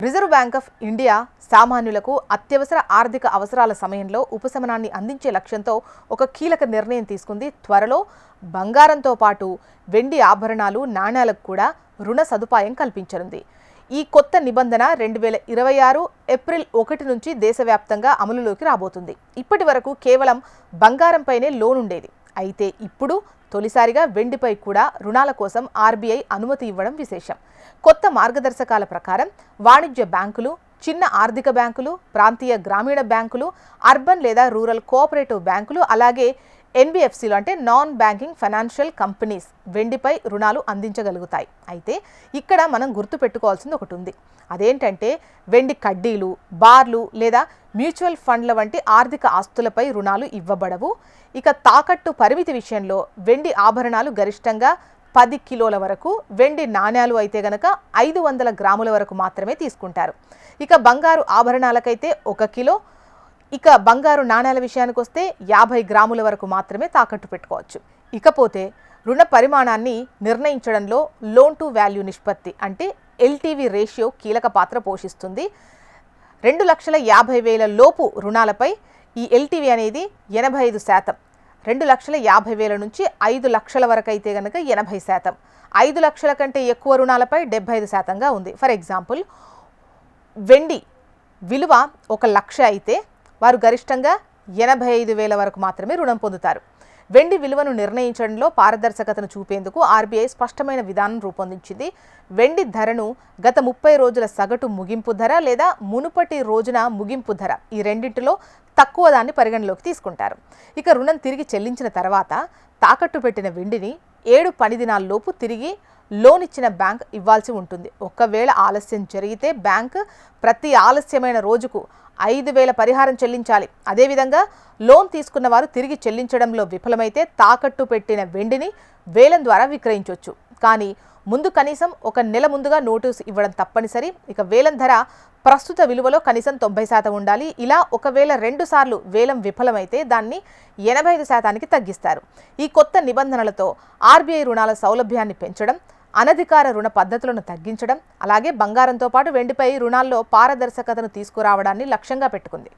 Reserve bank of India సామాన్యులకు అత్యవసర ఆర్థిక అవసరాల సమయంలో ఉపశమనాన్ని అందించే లక్ష్యంతో ఒక కీలక నిర్ణయం తీసుకుంది. త్వరలో బంగారంతో పాటు వెండి ఆభరణాలు, నాణ్యాలకు కూడా రుణ సదుపాయం కల్పించనుంది. ఈ కొత్త నిబంధన 2026 ఏప్రిల్ 1 నుంచి దేశవ్యాప్తంగా అమలులోకి రాబోతుంది. ఇప్పటి వరకు కేవలం బంగారంపైనే లోన్ ఉండేది. అయితే ఇప్పుడు తొలిసారిగా వెండిపై కూడా రుణాల కోసం ఆర్బీఐ అనుమతి ఇవ్వడం విశేషం. కొత్త మార్గదర్శకాల ప్రకారం వాణిజ్య బ్యాంకులు, చిన్న ఆర్థిక బ్యాంకులు, ప్రాంతీయ గ్రామీణ బ్యాంకులు, అర్బన్ లేదా రూరల్ కోఆపరేటివ్ బ్యాంకులు, అలాగే ఎన్బిఎఫ్సిలు అంటే నాన్ బ్యాంకింగ్ ఫైనాన్షియల్ కంపెనీస్ వెండిపై రుణాలు అందించగలుగుతాయి. అయితే ఇక్కడ మనం గుర్తుపెట్టుకోవాల్సింది ఒకటి ఉంది. అదేంటంటే వెండి కడ్డీలు, బార్లు లేదా మ్యూచువల్ ఫండ్ల వంటి ఆర్థిక ఆస్తులపై రుణాలు ఇవ్వబడవు. ఇక తాకట్టు పరిమితి విషయంలో వెండి ఆభరణాలు గరిష్టంగా 10 కిలోల వరకు, వెండి నాణ్యాలు అయితే గనక 500 గ్రాముల వరకు మాత్రమే తీసుకుంటారు. ఇక బంగారు ఆభరణాలకైతే 1 కిలో, ఇక బంగారు నాణ్యాల విషయానికి వస్తే 50 గ్రాముల వరకు మాత్రమే తాకట్టు పెట్టుకోవచ్చు. ఇకపోతే రుణ పరిమాణాన్ని నిర్ణయించడంలో లోన్ టు వాల్యూ నిష్పత్తి అంటే ఎల్టీవీ రేషియో కీలక పాత్ర పోషిస్తుంది. 2,50,000 లోపు రుణాలపై ఈ ఎల్టీవీ అనేది 85%, 2,50,000 నుంచి 5 లక్షల వరకు అయితే కనుక 80%, 5 లక్షల కంటే ఎక్కువ రుణాలపై 75%గా ఉంది. ఫర్ ఎగ్జాంపుల్, వెండి విలువ 1 లక్ష అయితే వారు గరిష్టంగా 85,000 వరకు మాత్రమే రుణం పొందుతారు. వెండి విలువను నిర్ణయించడంలో పారదర్శకతను చూపేందుకు ఆర్బీఐ స్పష్టమైన విధానం రూపొందించింది. వెండి ధరను గత 30 రోజుల సగటు ముగింపు ధర లేదా మునుపటి రోజున ముగింపు ధర, ఈ రెండింటిలో తక్కువ దాన్ని పరిగణలోకి తీసుకుంటారు. ఇక రుణం తిరిగి చెల్లించిన తర్వాత తాకట్టు పెట్టిన వెండిని 7 పని దినాల్లోపు తిరిగి లోన్ ఇచ్చిన బ్యాంక్ ఇవ్వాల్సి ఉంటుంది. ఒకవేళ ఆలస్యం జరిగితే బ్యాంక్ ప్రతి ఆలస్యమైన రోజుకు 5,000 పరిహారం చెల్లించాలి. అదేవిధంగా లోన్ తీసుకున్న వారు తిరిగి చెల్లించడంలో విఫలమైతే తాకట్టు పెట్టిన వెండిని వేలం ద్వారా విక్రయించవచ్చు. కానీ ముందు కనీసం 1 నెల ముందుగా నోటీసు ఇవ్వడం తప్పనిసరి. ఇక వేలం ధర ప్రస్తుత విలువలో కనీసం 90% ఉండాలి. ఇలా ఒకవేళ 2 సార్లు వేలం విఫలమైతే దాన్ని 85%కి తగ్గిస్తారు. ఈ కొత్త నిబంధనలతో ఆర్బీఐ రుణాల సౌలభ్యాన్ని పెంచడం, అనధికార రుణ పద్ధతులను తగ్గించడం, అలాగే బంగారంతో పాటు వెండిపై రుణాల్లో పారదర్శకతను తీసుకురావడాన్ని లక్ష్యంగా పెట్టుకుంది.